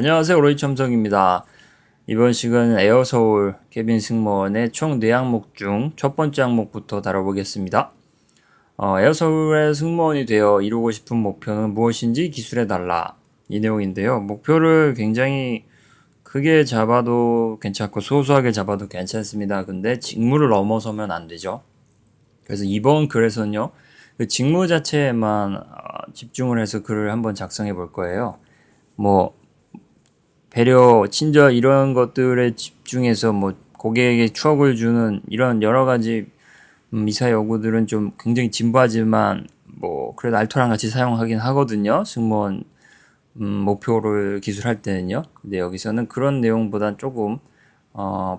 안녕하세요, 로이첨성입니다. 이번 시간은 에어서울 케빈 승무원의 총 4항목 중 첫 번째 항목부터 다뤄보겠습니다. 에어서울의 승무원이 되어 이루고 싶은 목표는 무엇인지 기술해달라. 이 내용인데요. 목표를 굉장히 크게 잡아도 괜찮고 소소하게 잡아도 괜찮습니다. 근데 직무를 넘어서면 안 되죠. 그래서 이번 글에서는요, 그 직무 자체에만 집중을 해서 글을 한번 작성해 볼 거예요. 배려, 친절 이런 것들에 집중해서 고객에게 추억을 주는 이런 여러 가지 미사 여구들은 좀 굉장히 진부하지만 그래도 알토랑 같이 사용하긴 하거든요. 승무원 목표를 기술할 때는요. 근데 여기서는 그런 내용보단 조금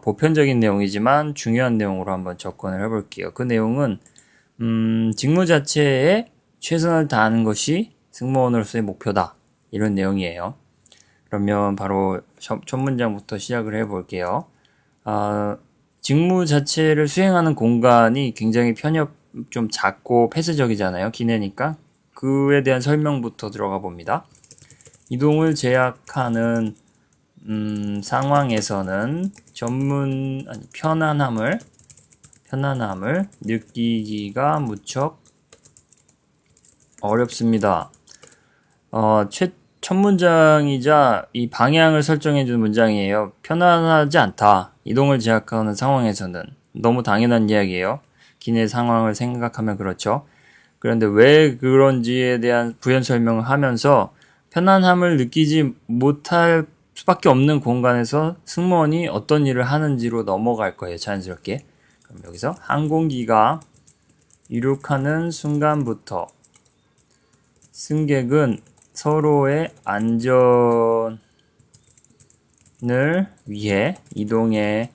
보편적인 내용이지만 중요한 내용으로 한번 접근을 해볼게요. 그 내용은 직무 자체에 최선을 다하는 것이 승무원으로서의 목표다. 이런 내용이에요. 그러면 바로 첫 문장부터 시작을 해볼게요. 직무 자체를 수행하는 공간이 굉장히 좀 작고 폐쇄적이잖아요. 기내니까. 그에 대한 설명부터 들어가 봅니다. 이동을 제약하는 상황에서는 편안함을 느끼기가 무척 어렵습니다. 첫 문장이자 이 방향을 설정해주는 문장이에요. 편안하지 않다. 이동을 제약하는 상황에서는 너무 당연한 이야기예요. 기내 상황을 생각하면 그렇죠. 그런데 왜 그런지에 대한 부연 설명을 하면서 편안함을 느끼지 못할 수밖에 없는 공간에서 승무원이 어떤 일을 하는지로 넘어갈 거예요. 자연스럽게. 그럼 여기서 항공기가 이륙하는 순간부터 승객은 서로의 안전을 위해 이동의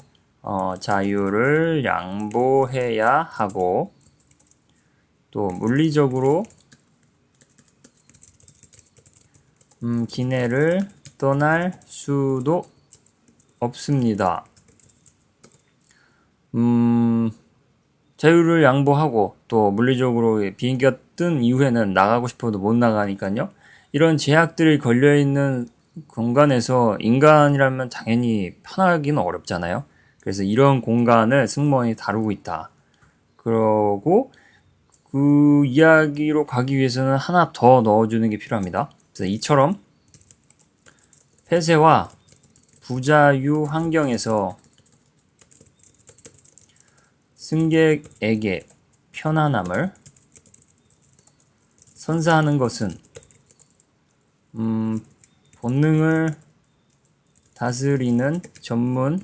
자유를 양보해야 하고 또 물리적으로 기내를 떠날 수도 없습니다. 자유를 양보하고 또 물리적으로 비행기가 뜬 이후에는 나가고 싶어도 못 나가니까요. 이런 제약들이 걸려있는 공간에서 인간이라면 당연히 편하기는 어렵잖아요. 그래서 이런 공간을 승무원이 다루고 있다. 그러고 그 이야기로 가기 위해서는 하나 더 넣어주는 게 필요합니다. 그래서 이처럼 폐쇄와 부자유 환경에서 승객에게 편안함을 선사하는 것은 본능을 다스리는 전문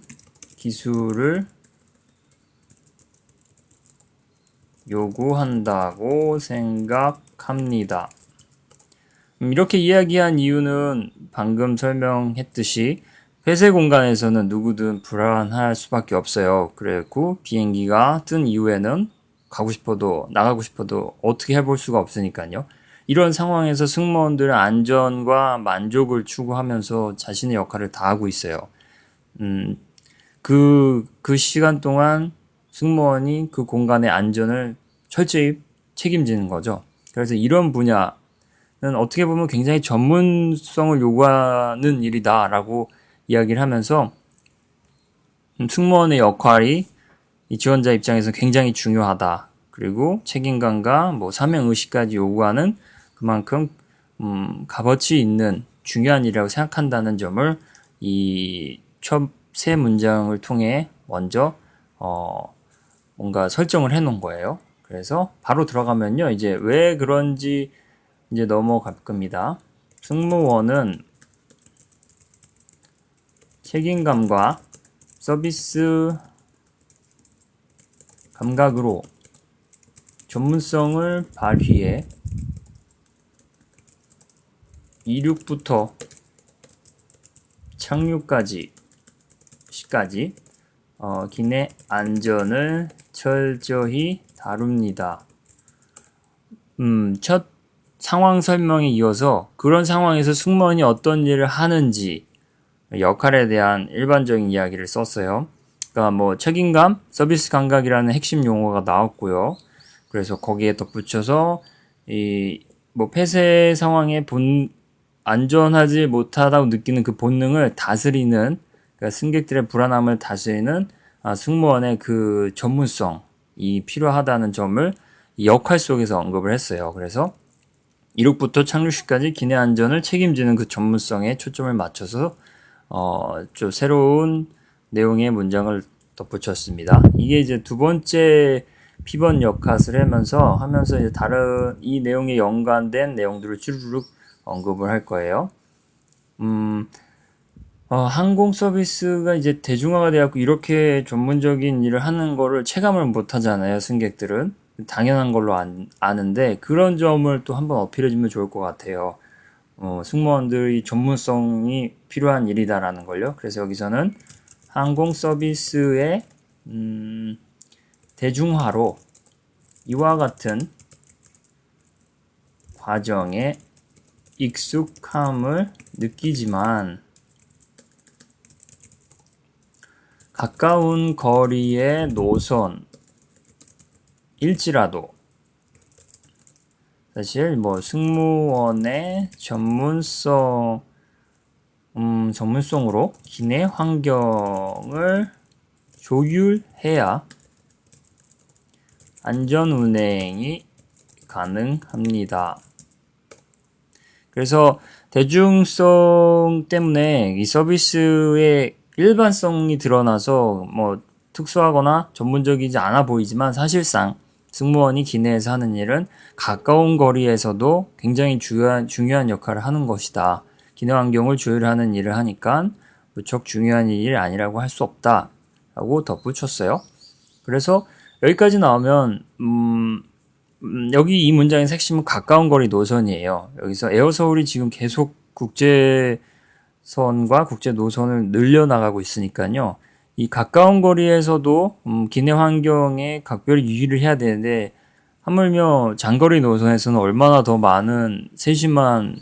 기술을 요구한다고 생각합니다. 이렇게 이야기한 이유는 방금 설명했듯이 폐쇄 공간에서는 누구든 불안할 수밖에 없어요. 그리고 비행기가 뜬 이후에는 나가고 싶어도 어떻게 해볼 수가 없으니까요. 이런 상황에서 승무원들은 안전과 만족을 추구하면서 자신의 역할을 다하고 있어요. 그 시간 동안 승무원이 그 공간의 안전을 철저히 책임지는 거죠. 그래서 이런 분야는 어떻게 보면 굉장히 전문성을 요구하는 일이다라고 이야기를 하면서 승무원의 역할이 이 지원자 입장에서 굉장히 중요하다. 그리고 책임감과 사명의식까지 요구하는 그만큼 값어치 있는 중요한 일이라고 생각한다는 점을 이 첫 세 문장을 통해 먼저 뭔가 설정을 해 놓은 거예요. 그래서 바로 들어가면요. 이제 왜 그런지 이제 넘어갈 겁니다. 승무원은 책임감과 서비스 감각으로 전문성을 발휘해 이륙부터 착륙까지 기내 안전을 철저히 다룹니다. 첫 상황 설명에 이어서 그런 상황에서 승무원이 어떤 일을 하는지 역할에 대한 일반적인 이야기를 썼어요. 그러니까 책임감, 서비스 감각이라는 핵심 용어가 나왔고요. 그래서 거기에 덧붙여서 폐쇄 상황의 안전하지 못하다고 느끼는 그 본능을 다스리는, 그러니까 승객들의 불안함을 다스리는 승무원의 그 전문성이 필요하다는 점을 이 역할 속에서 언급을 했어요. 그래서 이륙부터 착륙 시까지 기내 안전을 책임지는 그 전문성에 초점을 맞춰서 좀 새로운 내용의 문장을 덧붙였습니다. 이게 이제 두 번째 피벗 역할을 하면서 이제 다른 이 내용에 연관된 내용들을 주르륵 언급을 할 거예요. 항공 서비스가 이제 대중화가 되었고 이렇게 전문적인 일을 하는 거를 체감을 못 하잖아요, 승객들은. 당연한 걸로 아는데 그런 점을 또 한번 어필해주면 좋을 것 같아요. 승무원들이 전문성이 필요한 일이다라는 걸요. 그래서 여기서는 항공 서비스의 대중화로 이와 같은 과정에 익숙함을 느끼지만 가까운 거리의 노선일지라도 사실 뭐 승무원의 전문성으로 기내 환경을 조율해야 안전 운행이 가능합니다. 그래서 대중성 때문에 이 서비스의 일반성이 드러나서 뭐 특수하거나 전문적이지 않아 보이지만 사실상 승무원이 기내에서 하는 일은 가까운 거리에서도 굉장히 중요한 역할을 하는 것이다. 기내 환경을 조율하는 일을 하니까 무척 중요한 일이 아니라고 할 수 없다. 라고 덧붙였어요. 그래서 여기까지 나오면 여기 이 문장의 핵심은 가까운 거리 노선이에요. 여기서 에어서울이 지금 계속 국제선과 국제 노선을 늘려나가고 있으니까요. 이 가까운 거리에서도 기내 환경에 각별히 유의를 해야 되는데 하물며 장거리 노선에서는 얼마나 더 많은 세심한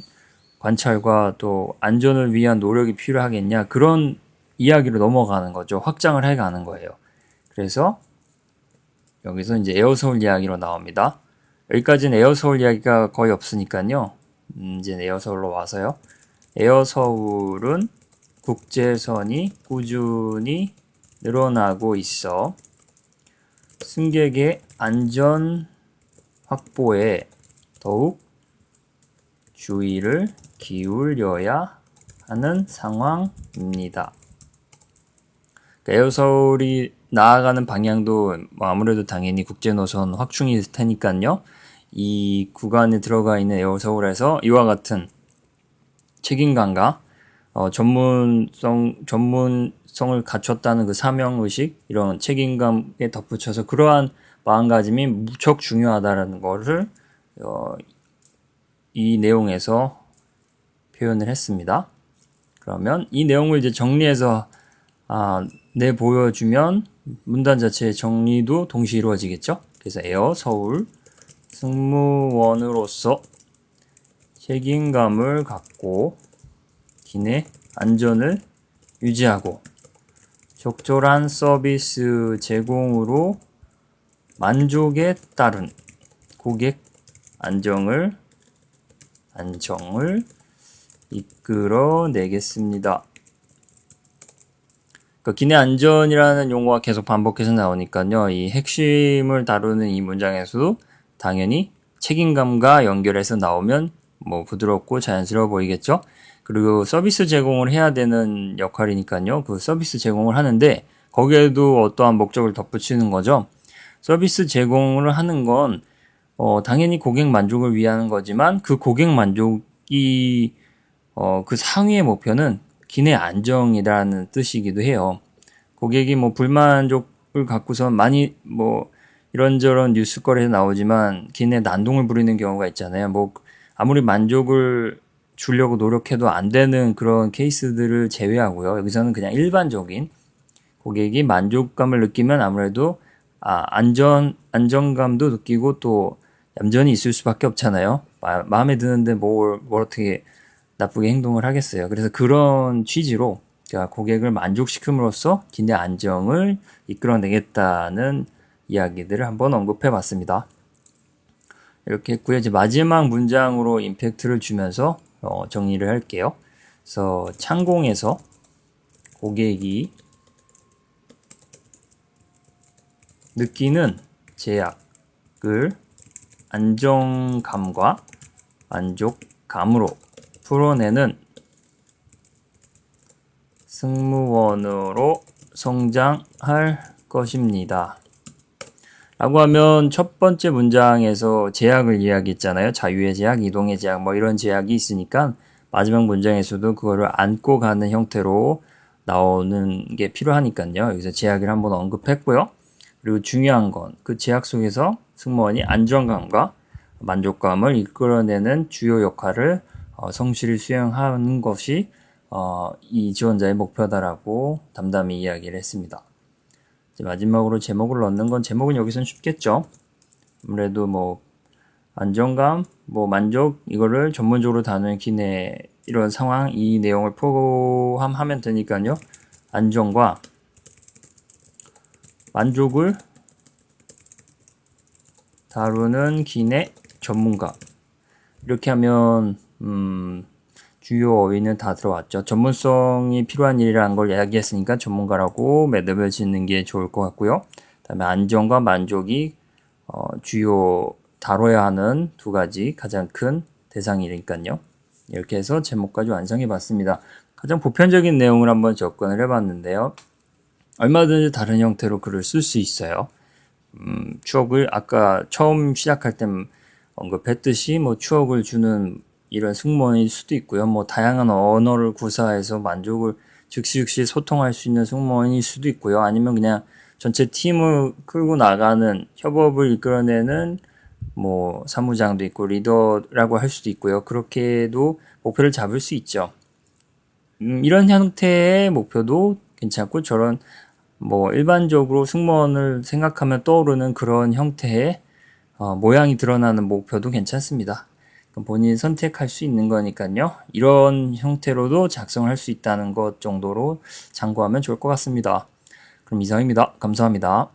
관찰과 또 안전을 위한 노력이 필요하겠냐, 그런 이야기로 넘어가는 거죠. 확장을 해가는 거예요. 그래서 여기서 이제 에어서울 이야기로 나옵니다. 여기까지는 에어서울 이야기가 거의 없으니까요. 이제 에어서울로 와서요. 에어서울은 국제선이 꾸준히 늘어나고 있어 승객의 안전 확보에 더욱 주의를 기울여야 하는 상황입니다. 에어서울이 나아가는 방향도 아무래도 당연히 국제노선 확충일 테니까요. 이 구간에 들어가 있는 에어서울에서 이와 같은 책임감과 전문성을 갖췄다는 그 사명의식, 이런 책임감에 덧붙여서 그러한 마음가짐이 무척 중요하다는 것을 이 내용에서 표현을 했습니다. 그러면 이 내용을 이제 정리해서 내보여주면 문단 자체의 정리도 동시에 이루어지겠죠. 그래서 에어서울 승무원으로서 책임감을 갖고 기내 안전을 유지하고 적절한 서비스 제공으로 만족에 따른 고객 안정을 이끌어내겠습니다. 기내 안전이라는 용어가 계속 반복해서 나오니까요. 이 핵심을 다루는 이 문장에서도 당연히 책임감과 연결해서 나오면 뭐 부드럽고 자연스러워 보이겠죠. 그리고 서비스 제공을 해야 되는 역할이니까요. 그 서비스 제공을 하는데 거기에도 어떠한 목적을 덧붙이는 거죠. 서비스 제공을 하는 건 당연히 고객 만족을 위한 거지만 그 고객 만족이 그 상위의 목표는 기내 안정이라는 뜻이기도 해요. 고객이 뭐 불만족을 갖고서 많이 뭐 이런저런 뉴스거리에 나오지만 기내 난동을 부리는 경우가 있잖아요. 뭐 아무리 만족을 주려고 노력해도 안 되는 그런 케이스들을 제외하고요. 여기서는 그냥 일반적인 고객이 만족감을 느끼면 아무래도 안정감도 느끼고 또 얌전히 있을 수밖에 없잖아요. 마음에 드는데 뭘 어떻게 나쁘게 행동을 하겠어요. 그래서 그런 취지로 고객을 만족시킴으로써 기내 안정을 이끌어내겠다는 이야기들을 한번 언급해 봤습니다. 이렇게 했고요. 이제 마지막 문장으로 임팩트를 주면서 정리를 할게요. 그래서 창공에서 고객이 느끼는 제약을 안정감과 만족감으로 풀어내는 승무원으로 성장할 것입니다. 라고 하면 첫 번째 문장에서 제약을 이야기했잖아요. 자유의 제약, 이동의 제약, 뭐 이런 제약이 있으니까 마지막 문장에서도 그거를 안고 가는 형태로 나오는 게 필요하니까요. 여기서 제약을 한번 언급했고요. 그리고 중요한 건 그 제약 속에서 승무원이 안정감과 만족감을 이끌어내는 주요 역할을 성실히 수행하는 것이 이 지원자의 목표다라고 담담히 이야기를 했습니다. 이제 마지막으로 제목을 넣는 건 제목은 여기선 쉽겠죠. 아무래도 뭐 안정감, 뭐 만족 이거를 전문적으로 다루는 기내 이런 상황 이 내용을 포함하면 되니까요. 안정과 만족을 다루는 기내 전문가 이렇게 하면 주요 어휘는 다 들어왔죠. 전문성이 필요한 일이라는 걸 이야기했으니까 전문가라고 매듭을 짓는 게 좋을 것 같고요. 그다음에 안정과 만족이 주요 다뤄야 하는 두 가지 가장 큰 대상이니까요. 이렇게 해서 제목까지 완성해 봤습니다. 가장 보편적인 내용을 한번 접근을 해봤는데요. 얼마든지 다른 형태로 글을 쓸 수 있어요. 추억을 아까 처음 시작할 때 언급했듯이 뭐 추억을 주는 이런 승무원일 수도 있고요. 뭐 다양한 언어를 구사해서 만족을 즉시 소통할 수 있는 승무원일 수도 있고요. 아니면 그냥 전체 팀을 끌고 나가는 협업을 이끌어내는 뭐 사무장도 있고 리더라고 할 수도 있고요. 그렇게도 목표를 잡을 수 있죠. 이런 형태의 목표도 괜찮고 저런 뭐 일반적으로 승무원을 생각하면 떠오르는 그런 형태의 모양이 드러나는 목표도 괜찮습니다. 본인이 선택할 수 있는 거니까요. 이런 형태로도 작성할 수 있다는 것 정도로 참고하면 좋을 것 같습니다. 그럼 이상입니다. 감사합니다.